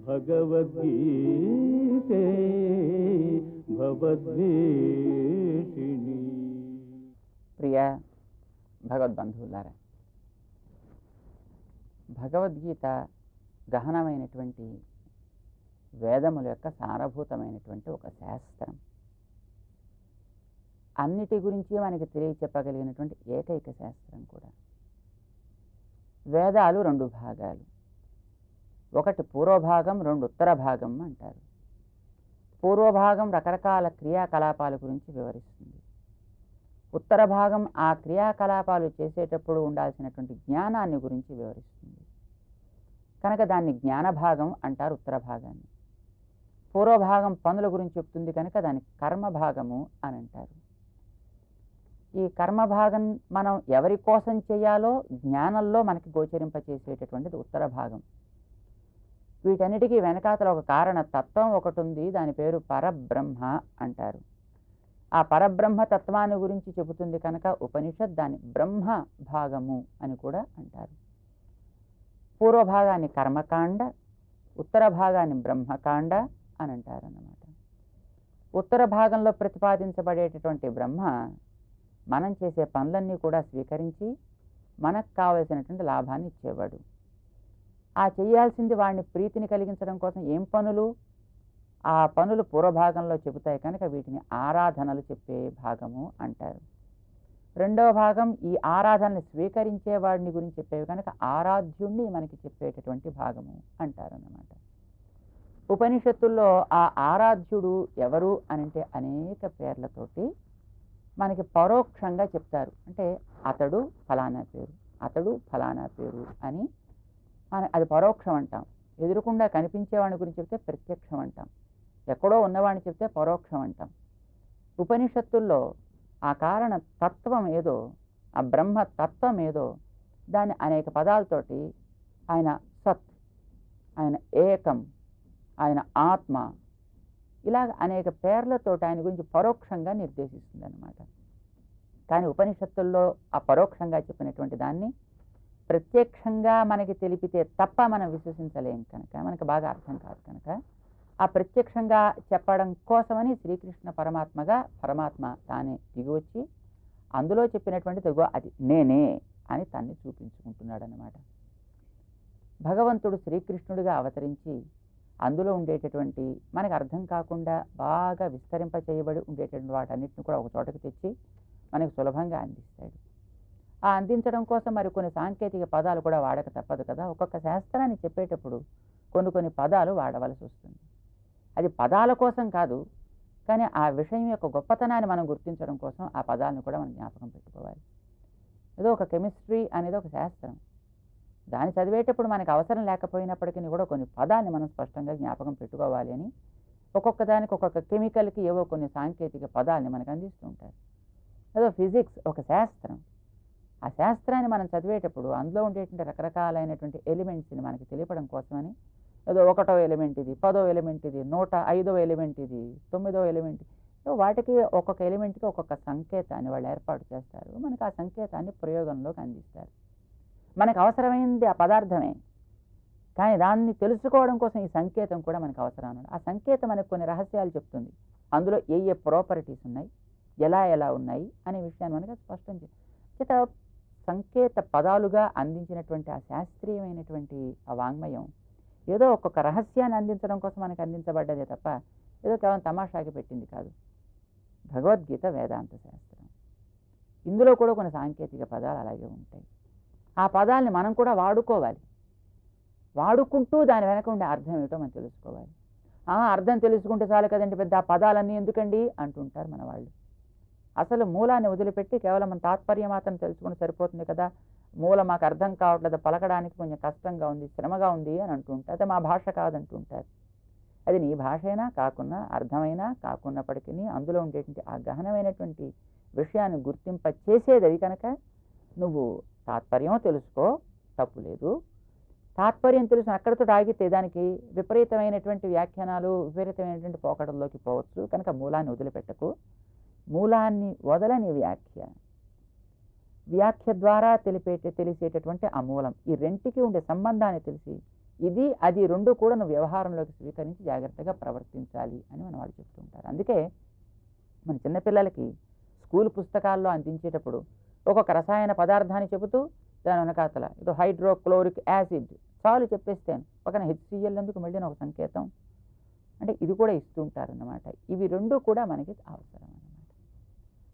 భగవద్గీతే భవద్వేషిణి. ప్రియ భగవద్బంధువులారా, భగవద్గీత గహనమైనటువంటి వేదముల యొక్క సారభూతమైనటువంటి ఒక శాస్త్రం. అన్నిటి గురించి మనకి తెలియచెప్పగలిగినటువంటి ఏకైక శాస్త్రం కూడా. వేదాలు రెండు భాగాలు, ఒకటి పూర్వభాగం, రెండు ఉత్తర భాగం అంటారు. పూర్వభాగం రకరకాల క్రియాకలాపాల గురించి వివరిస్తుంది. ఉత్తర భాగం ఆ క్రియాకలాపాలు చేసేటప్పుడు ఉండాల్సినటువంటి జ్ఞానాన్ని గురించి వివరిస్తుంది. కనుక దాన్ని జ్ఞానభాగం అంటారు ఉత్తర భాగాన్ని. పూర్వభాగం పనుల గురించి చెప్తుంది కనుక దాన్ని కర్మభాగము అని అంటారు. ఈ కర్మభాగం మనం ఎవరి కోసం చేయాలో జ్ఞానంలో మనకి గోచరింపచేసేటటువంటిది ఉత్తర భాగం. వీటన్నిటికీ వెనకాతల ఒక కారణ తత్వం ఒకటి ఉంది, దాని పేరు పరబ్రహ్మ అంటారు. ఆ పరబ్రహ్మ తత్వాన్ని గురించి చెబుతుంది కనుక ఉపనిషత్ దాన్ని బ్రహ్మ భాగము అని కూడా అంటారు. పూర్వభాగాన్ని కర్మకాండ, ఉత్తర భాగాన్ని బ్రహ్మకాండ అని అంటారు అన్నమాట. ఉత్తర భాగంలో ప్రతిపాదించబడేటటువంటి బ్రహ్మ మనం చేసే పనులన్నీ కూడా స్వీకరించి మనకు కావలసినటువంటి లాభాన్ని ఇచ్చేవాడు. ఆ చేయాల్సింది వాడిని ప్రీతిని కలిగించడం కోసం ఏం పనులు, ఆ పనులు పూర్వభాగంలో చెబుతాయి కనుక వీటిని ఆరాధనలు చెప్పే భాగము అంటారు. రెండవ భాగం ఈ ఆరాధనని స్వీకరించే వాడిని గురించి చెప్పేవి కనుక ఆరాధ్యుణ్ణి మనకి చెప్పేటటువంటి భాగము అంటారు అన్నమాట. ఉపనిషత్తుల్లో ఆ ఆరాధ్యుడు ఎవరు అనంటే అనేక పేర్లతోటి మనకి పరోక్షంగా చెప్తారు. అంటే అతడు ఫలానా పేరు, అతడు ఫలానా పేరు అని అది పరోక్షం అంటాం. ఎదురుకుండా కనిపించేవాడి గురించి చెప్తే ప్రత్యక్షం అంటాం. ఎక్కడో ఉన్నవాడిని చెప్తే పరోక్షం అంటాం. ఉపనిషత్తుల్లో ఆ కారణ తత్వం ఏదో, ఆ బ్రహ్మ తత్వం ఏదో దాన్ని అనేక పదాలతోటి ఆయన సత్, ఆయన ఏకం, ఆయన ఆత్మ, ఇలాగ అనేక పేర్లతోటి ఆయన గురించి పరోక్షంగా నిర్దేశిస్తుంది అన్నమాట. కానీ ఉపనిషత్తుల్లో ఆ పరోక్షంగా చెప్పినటువంటి దాన్ని ప్రత్యక్షంగా మనకి తెలిపితే తప్ప మనం విశ్వసించలేం కనుక, మనకు బాగా అర్థం కాదు కనుక, ఆ ప్రత్యక్షంగా చెప్పడం కోసమని శ్రీకృష్ణ పరమాత్మ తానే దిగివచ్చి అందులో చెప్పినటువంటి అది నేనే అని తన్ని చూపించుకుంటున్నాడు అన్నమాట. భగవంతుడు శ్రీకృష్ణుడిగా అవతరించి అందులో ఉండేటటువంటి మనకు అర్థం కాకుండా బాగా విస్తరింప చేయబడి ఉండేటటువంటి వాటన్నిటిని కూడా ఒక చోటకి తెచ్చి మనకు సులభంగా అందిస్తాడు. ఆ అందించడం కోసం మరి కొన్ని సాంకేతిక పదాలు కూడా వాడక తప్పదు కదా. ఒక్కొక్క శాస్త్రాన్ని చెప్పేటప్పుడు కొన్ని పదాలు వాడవలసి వస్తుంది. అది పదాల కోసం కాదు, కానీ ఆ విషయం యొక్క గొప్పతనాన్ని మనం గుర్తించడం కోసం ఆ పదాలను కూడా మనం జ్ఞాపకం పెట్టుకోవాలి. ఏదో ఒక కెమిస్ట్రీ అనేది ఒక శాస్త్రం, దాన్ని చదివేటప్పుడు మనకు అవసరం లేకపోయినప్పటికీ కూడా కొన్ని పదాన్ని మనం స్పష్టంగా జ్ఞాపకం పెట్టుకోవాలి అని ఒక్కొక్క దానికి ఒక్కొక్క కెమికల్కి ఏవో కొన్ని సాంకేతిక పదాలని మనకు అందిస్తూ ఉంటారు. ఏదో ఫిజిక్స్ ఒక శాస్త్రం, ఆ శాస్త్రాన్ని మనం చదివేటప్పుడు అందులో ఉండేటువంటి రకరకాలైనటువంటి ఎలిమెంట్స్ని మనకి తెలియపడం కోసమని ఏదో 1వ ఎలిమెంట్ ఇది, 10వ ఎలిమెంట్ ఇది, 105వ ఎలిమెంట్ ఇది, 9వ ఎలిమెంట్, వాటికి ఒక్కొక్క ఎలిమెంట్కి ఒక్కొక్క సంకేతాన్ని వాళ్ళు ఏర్పాటు చేస్తారు. మనకు ఆ సంకేతాన్ని ప్రయోగంలోకి అందిస్తారు. మనకు అవసరమైంది ఆ పదార్థమే, కానీ దాన్ని తెలుసుకోవడం కోసం ఈ సంకేతం కూడా మనకు అవసరం అన్నది. ఆ సంకేతం మనకు కొన్ని రహస్యాలు చెప్తుంది. అందులో ఏ ప్రాపర్టీస్ ఉన్నాయి, ఎలా ఉన్నాయి అనే విషయాన్ని మనకు స్పష్టం చేత సంకేత పదాలుగా అందించినటువంటి ఆ శాస్త్రీయమైనటువంటి ఆ వాంగ్మయం ఏదో ఒక్కొక్క రహస్యాన్ని అందించడం కోసం మనకు అందించబడ్డదే తప్ప ఏదో కేవలం తమాషాకి పెట్టింది కాదు. భగవద్గీత వేదాంత శాస్త్రం. ఇందులో కూడా కొన్ని సాంకేతిక పదాలు అలాగే ఉంటాయి. ఆ పదాలని మనం కూడా వాడుకోవాలి. వాడుకుంటూ దాని వెనక ఉండే అర్థం ఏమిటో మనం తెలుసుకోవాలి. అర్థం తెలుసుకుంటే చాలు కదండి, పెద్ద ఆ పదాలన్నీ ఎందుకండి అంటుంటారు మన వాళ్ళు. అసలు మూలాన్ని వదిలిపెట్టి కేవలం మన తాత్పర్యం మాత్రం తెలుసుకుంటే సరిపోతుంది కదా, మూలం మాకు అర్థం కావట్లేదు, పలకడానికి కొంచెం కష్టంగా ఉంది, శ్రమగా ఉంది అని అంటుంటారు. అదే మా భాష కాదంటుంటారు. అది నీ భాష అయినా కాకున్నా, అర్థమైనా కాకున్నప్పటికీ అందులో ఉండేటువంటి ఆ గహనమైనటువంటి విషయాన్ని గుర్తింప చేసేది అది కనుక నువ్వు తాత్పర్యం తెలుసుకో, తప్పు లేదు. తాత్పర్యం తెలుసు అక్కడితో ఆగితే దానికి విపరీతమైనటువంటి వ్యాఖ్యానాలు, విపరీతమైనటువంటి పోకడల్లోకి పోవచ్చు. కనుక మూలాన్ని వదిలిపెట్టకు. మూలాన్ని వదలని వ్యాఖ్య ద్వారా తెలిసేటటువంటి ఆ మూలం, ఈ రెంటికి ఉండే సంబంధాన్ని తెలిసి ఇది అది రెండు కూడా నువ్వు వ్యవహారంలోకి స్వీకరించి జాగ్రత్తగా ప్రవర్తించాలి అని మన వాళ్ళు చెప్తుంటారు. అందుకే మన చిన్నపిల్లలకి స్కూల్ పుస్తకాల్లో అందించేటప్పుడు ఒక్కొక్క రసాయన పదార్థాన్ని చెబుతూ దాని వెనకాతల ఇది హైడ్రోక్లోరిక్ యాసిడ్ చాలు చెప్పేస్తాను, పక్కన HCl ఎందుకు మళ్ళీ ఒక సంకేతం అంటే ఇది కూడా ఇస్తుంటారన్నమాట. ఇవి రెండు కూడా మనకి అవసరం అన్నమాట.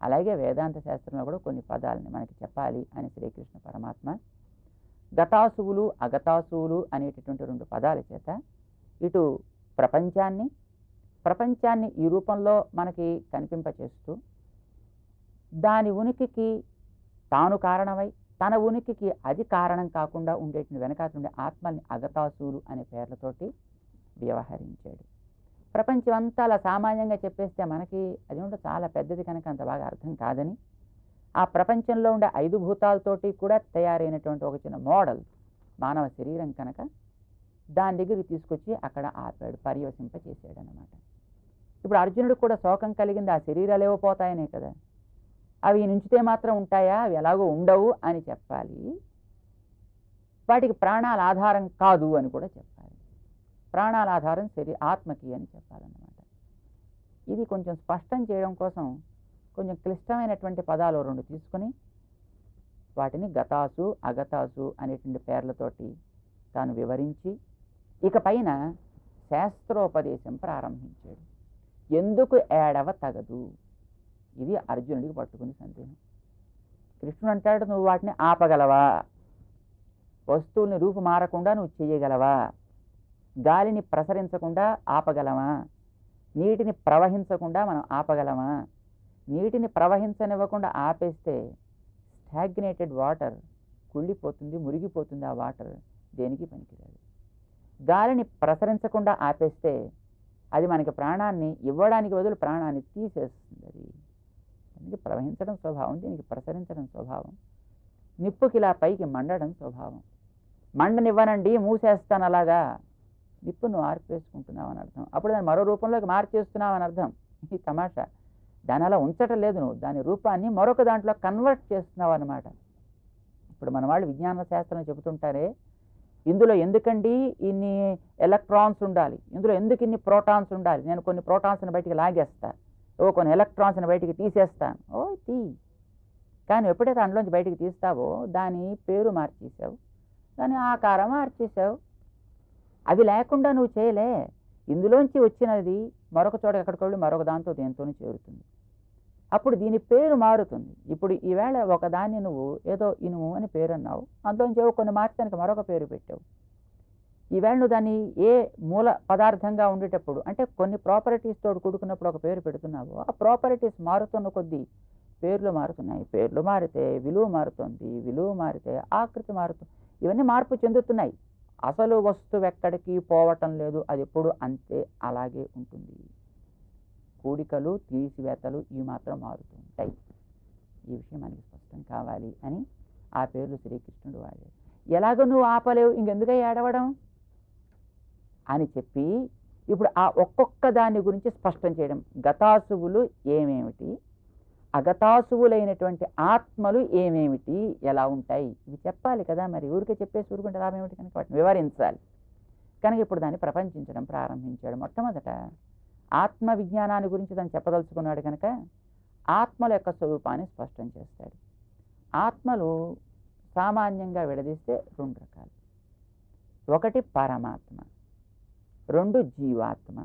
అలాగే వేదాంత శాస్త్రంలో కూడా కొన్ని పదాలని మనకి చెప్పాలి అని శ్రీకృష్ణ పరమాత్మ గతాసువులు అగతాసువులు అనేటటువంటి రెండు పదాల చేత ఇటు ప్రపంచాన్ని ఈ రూపంలో మనకి కనిపింపచేస్తూ దాని ఉనికికి తాను కారణమై తన ఉనికికి అది కారణం కాకుండా ఉండేటువంటి వెనకాతుండే ఆత్మల్ని అగతాసువులు అనే పేర్లతోటి వ్యవహరించాడు. ప్రపంచం అంతా అలా సామాన్యంగా చెప్పేస్తే మనకి అది ఉంటే చాలా పెద్దది కనుక అంత బాగా అర్థం కాదని ఆ ప్రపంచంలో ఉండే 5 భూతాలతోటి కూడా తయారైనటువంటి ఒక చిన్న మోడల్ మానవ శరీరం కనుక దాని దగ్గరికి తీసుకొచ్చి అక్కడ ఆపాడు, పర్యవసింప చేశాడు అన్నమాట. ఇప్పుడు అర్జునుడికి కూడా శోకం కలిగింది, ఆ శరీరాలు ఏవో పోతాయనే కదా, అవి నుంచితే మాత్రం ఉంటాయా, అవి ఎలాగో ఉండవు అని చెప్పాలి. వాటికి ప్రాణాల ఆధారం కాదు అని కూడా చెప్పాలి. ప్రాణాల ఆధారం ఆత్మకి అని చెప్పాలన్నమాట. ఇది కొంచెం స్పష్టం చేయడం కోసం కొంచెం క్లిష్టమైనటువంటి పదాలు రెండు తీసుకొని వాటిని గతాసు అగతాసు అనేటువంటి పేర్లతోటి తాను వివరించి ఇక పైన శాస్త్రోపదేశం ప్రారంభించాడు. ఎందుకు ఏడవ తగదు, ఇది అర్జునుడికి పట్టుకుని సందేహం. కృష్ణుడు అంటాడు, నువ్వు వాటిని ఆపగలవా, వస్తువుల్ని రూపు మారకుండా నువ్వు చేయగలవా, గాలిని ప్రసరించకుండా ఆపగలమా, నీటిని ప్రవహించకుండా మనం ఆపగలమా, నీటిని ప్రవహించనివ్వకుండా ఆపేస్తే స్టాగ్నేటెడ్ వాటర్ కుళ్ళిపోతుంది, మురిగిపోతుంది, ఆ వాటర్ దేనికి పనికిరాదు. గాలిని ప్రసరించకుండా ఆపేస్తే అది మనకి ప్రాణాన్ని ఇవ్వడానికి బదులు ప్రాణాన్ని తీసేస్తుంది. అది దీనికి ప్రవహించడం స్వభావం, దీనికి ప్రసరించడం స్వభావం. నిప్పుకి ఇలా పైకి మండడం స్వభావం. మండనివ్వనండి మూసేస్తాను అలాగా, నిప్పు నువ్వు ఆర్పేసుకుంటున్నావు అని అర్థం. అప్పుడు దాన్ని మరో రూపంలోకి మార్చేస్తున్నావు అని అర్థం. ఈ తమాషా, దాని అలా ఉంచటం లేదు, నువ్వు దాని రూపాన్ని మరొక దాంట్లో కన్వర్ట్ చేస్తున్నావు అన్నమాట. ఇప్పుడు మన వాళ్ళు విజ్ఞాన శాస్త్రం చెబుతుంటారే, ఇందులో ఎందుకండి ఇన్ని ఎలక్ట్రాన్స్ ఉండాలి, ఇందులో ఎందుకు ఇన్ని ప్రోటాన్స్ ఉండాలి, నేను కొన్ని ప్రోటాన్స్ని బయటికి లాగేస్తా, కొన్ని ఎలక్ట్రాన్స్ని బయటికి తీసేస్తాను. తీ, కానీ ఎప్పుడైతే అందులోంచి బయటికి తీస్తావో దాని పేరు మార్చేసావు, దాని ఆకారం మార్చేసావు. అవి లేకుండా నువ్వు చేయలే. ఇందులోంచి వచ్చినది మరొక చోట ఎక్కడికి వెళ్ళి మరొక దాంతో దేంతోనూ చేరుతుంది. అప్పుడు దీని పేరు మారుతుంది. ఇప్పుడు ఈవేళ ఒకదాన్ని నువ్వు ఏదో ఇనుము అని పేరు అన్నావు, అందులోంచి ఏవో కొన్ని మార్చడానికి మరొక పేరు పెట్టావు. ఈవేళ నువ్వు దాన్ని ఏ మూల పదార్థంగా ఉండేటప్పుడు అంటే కొన్ని ప్రాపర్టీస్ తోడు కూడుకున్నప్పుడు ఒక పేరు పెడుతున్నావు, ఆ ప్రాపర్టీస్ మారుతున్న కొద్దీ పేర్లు మారుతున్నాయి. పేర్లు మారితే విలువ మారుతుంది, విలువ మారితే ఆకృతి మారుతుంది. ఇవన్నీ మార్పు చెందుతున్నాయి. అసలు వస్తువు ఎక్కడికి పోవటం లేదు, అది ఎప్పుడు అంతే అలాగే ఉంటుంది. కూడికలు తీసివేతలు ఇవి మాత్రం మారుతుంటాయి. ఈ విషయం మనకి స్పష్టం కావాలి అని ఆ పేర్లు శ్రీకృష్ణుడు వాడాడు. ఎలాగో నువ్వు ఆపలేవు, ఇంకెందుకై ఏడవడం అని చెప్పి ఇప్పుడు ఆ ఒక్కొక్క దాని గురించి స్పష్టం చేయడం. గతాసువులు ఏమేమిటి, అగతాసువులైనటువంటి ఆత్మలు ఏమేమిటి, ఎలా ఉంటాయి, ఇవి చెప్పాలి కదా. మరి ఊరికే చెప్పేసి ఊరుకుంటే లాభం ఏమిటి కనుక వాటిని వివరించాలి కనుక ఇప్పుడు దాన్ని ప్రపంచించడం ప్రారంభించాడు. మొట్టమొదట ఆత్మ విజ్ఞానాన్ని గురించి దాన్ని చెప్పదలుచుకున్నాడు కనుక ఆత్మల యొక్క స్వరూపాన్ని స్పష్టం చేస్తాడు. ఆత్మలు సామాన్యంగా విడదీస్తే రెండు రకాలు. ఒకటి పరమాత్మ, రెండు జీవాత్మ.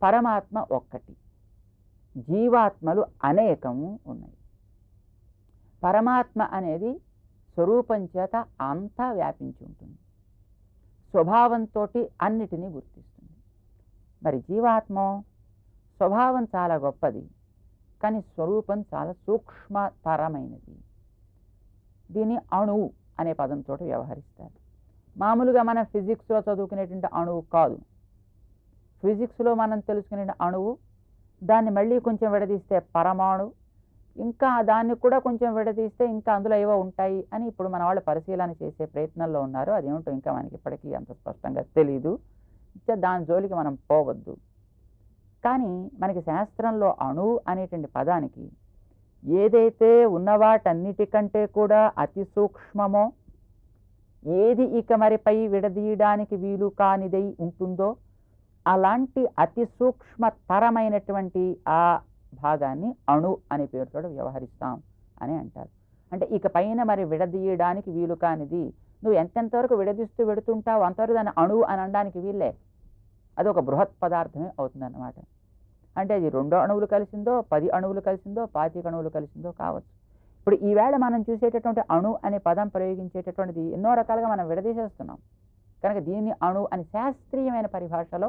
పరమాత్మ ఒక్కటి, జీవాత్మలు అనేకము ఉన్నాయి. పరమాత్మ అనేది స్వరూపం చేత అంతా వ్యాపించి ఉంటుంది, స్వభావంతో అన్నిటినీ గుర్తిస్తుంది. మరి జీవాత్మ స్వభావం చాలా గొప్పది, కానీ స్వరూపం చాలా సూక్ష్మతరమైనది. దీన్ని అణువు అనే పదంతో వ్యవహరిస్తారు. మామూలుగా మనం ఫిజిక్స్లో చదువుకునేటువంటి అణువు కాదు. ఫిజిక్స్లో మనం తెలుసుకునే అణువు, దాన్ని మళ్ళీ కొంచెం విడదీస్తే పరమాణు, ఇంకా దాన్ని కూడా కొంచెం విడదీస్తే ఇంకా అందులో ఏవో ఉంటాయి అని ఇప్పుడు మన వాళ్ళు పరిశీలన చేసే ప్రయత్నంలో ఉన్నారు. అదేమిటో ఇంకా మనకి ఇప్పటికీ అంత స్పష్టంగా తెలీదు, దాని జోలికి మనం పోవద్దు. కానీ మనకి శాస్త్రంలో అణువు అనేటువంటి పదానికి ఏదైతే ఉన్నవాటన్నిటికంటే కూడా అతి సూక్ష్మమో, ఏది ఇక మరిపై విడదీయడానికి వీలు కానిదై ఉంటుందో అలాంటి అతి సూక్ష్మతరమైనటువంటి ఆ భాగాన్ని అణు అనే పేరుతో వ్యవహరిస్తాం అని అంటారు. అంటే ఇక పైన మరి విడదీయడానికి వీలు కానిది, నువ్వు ఎంతెంతవరకు విడదీస్తూ పెడుతుంటావు అంతవరకు దాన్ని అణువు అని అనడానికి వీళ్ళే. అది ఒక బృహత్ పదార్థమే అవుతుందన్నమాట. అంటే అది 2 అణువులు కలిసిందో, 10 అణువులు కలిసిందో, 25 అణువులు కలిసిందో కావచ్చు. ఇప్పుడు ఈవేళ మనం చూసేటటువంటి అణు అనే పదం ప్రయోగించేటటువంటిది ఎన్నో రకాలుగా మనం విడదీసేస్తున్నాం. కనుక దీన్ని అణు అని శాస్త్రీయమైన పరిభాషలో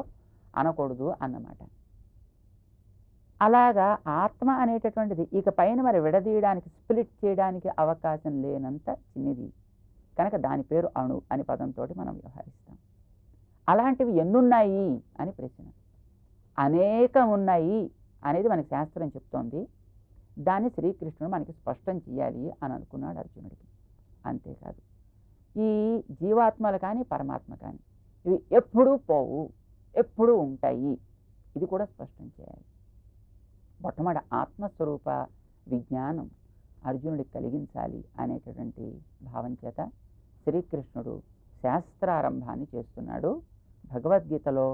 అనకూడదు అన్నమాట. అలాగా ఆత్మ అనేటటువంటిది ఇక పైన మరి విడదీయడానికి, స్ప్లిట్ చేయడానికి అవకాశం లేనంత చిన్నది. కనుక దాని పేరు అణు అని పదంతో మనం వ్యవహరిస్తాం. అలాంటివి ఎన్నున్నాయి అని ప్రశ్న. అనేకం ఉన్నాయి అనేది మనకి శాస్త్రం చెప్తోంది. దాన్ని శ్రీకృష్ణుడు మనకి స్పష్టం చేయాలి అని అనుకున్నాడు అర్జునుడికి. అంతేకాదు, ఈ జీవాత్మలు కానీ పరమాత్మ కానీ ఇవి ఎప్పుడూ పోవు, ఎప్పుడూ ఉంటాయి, ఇది కూడా స్పష్టం చేయాలి. మొట్టమొదటి ఆత్మస్వరూప విజ్ఞానం అర్జునుడికి కలిగించాలి అనేటటువంటి భావం చేత శ్రీకృష్ణుడు శాస్త్రారంభాన్ని చేస్తున్నాడు. భగవద్గీతలో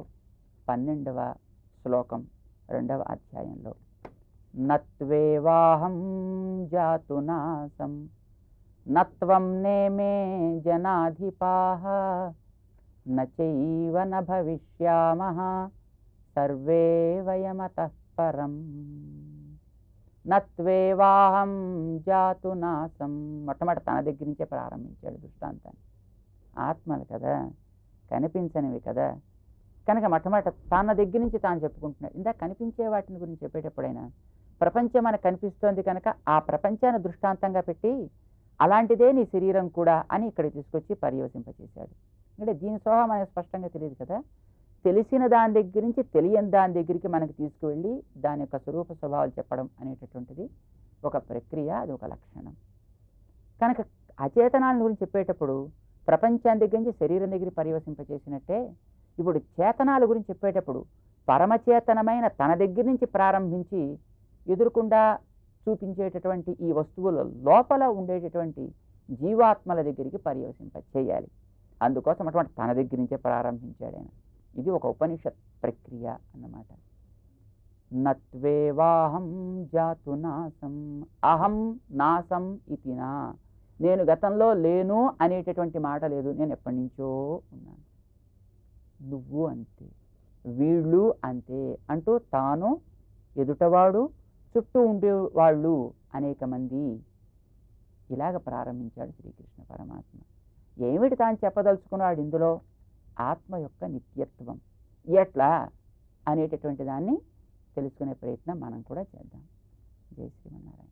12వ శ్లోకం 2వ అధ్యాయంలో నత్వేవాహం జాతునాసం నత్వం నేమే జనాధిపాః నచైవ న భవిష్యామః సర్వే వయమతః పరం. నత్వేవాహం జాతునాసం, మొట్టమొదటి తన దగ్గర నుంచే ప్రారంభించాడు దృష్టాంతాన్ని. ఆత్మలు కదా, కనిపించనివి కదా, కనుక మొట్టమొదట తన దగ్గర నుంచి తాను చెప్పుకుంటున్నాడు. ఇందాక కనిపించే వాటిని గురించి చెప్పేటప్పుడైనా ప్రపంచం మనకు కనిపిస్తోంది కనుక ఆ ప్రపంచాన్ని దృష్టాంతంగా పెట్టి అలాంటిదే నీ శరీరం కూడా అని ఇక్కడ తీసుకొచ్చి పర్యవసింపచేశాడు. అంటే దీని స్వభావం మనకు స్పష్టంగా తెలియదు కదా. తెలిసిన దాని దగ్గర నుంచి తెలియని దాని దగ్గరికి మనకు తీసుకువెళ్ళి దాని యొక్క స్వరూప స్వభావాలు చెప్పడం అనేటటువంటిది ఒక ప్రక్రియ, అది ఒక లక్షణం. కనుక అచేతనాల గురించి చెప్పేటప్పుడు ప్రపంచాన్ని దగ్గర నుంచి శరీరం దగ్గర పర్యవసింపచేసినట్టే ఇప్పుడు చేతనాల గురించి చెప్పేటప్పుడు పరమచేతనమైన తన దగ్గర నుంచి ప్రారంభించి ఎదురుకుండా చూపించేటటువంటి ఈ వస్తువుల లోపల ఉండేటటువంటి జీవాత్మల దగ్గరికి పర్యవసింప చేయాలి. అందుకోసం అటువంటి తన దగ్గర నుంచే ప్రారంభించాడు ఆయన. ఇది ఒక ఉపనిషత్ ప్రక్రియ అన్నమాట. నత్వేవాహం జాతు నాసం, అహం నాసం ఇతినా, నేను గతంలో లేను అనేటటువంటి మాట లేదు, నేను ఎప్పటి నుంచో ఉన్నాను. నువ్వు అంతే, వీళ్ళు అంతే అంటూ తాను, ఎదుటవాడు, చుట్టూ ఉండేవాళ్ళు అనేక మంది ఇలాగ ప్రారంభించాడు శ్రీకృష్ణ పరమాత్మ. ఏమిటి తాను చెప్పదలుచుకున్నాడు ఇందులో? ఆత్మ యొక్క నిత్యత్వం ఎట్లా అనేటటువంటి దాన్ని తెలుసుకునే ప్రయత్నం మనం కూడా చేద్దాం. జై శ్రీమన్నారాయణ.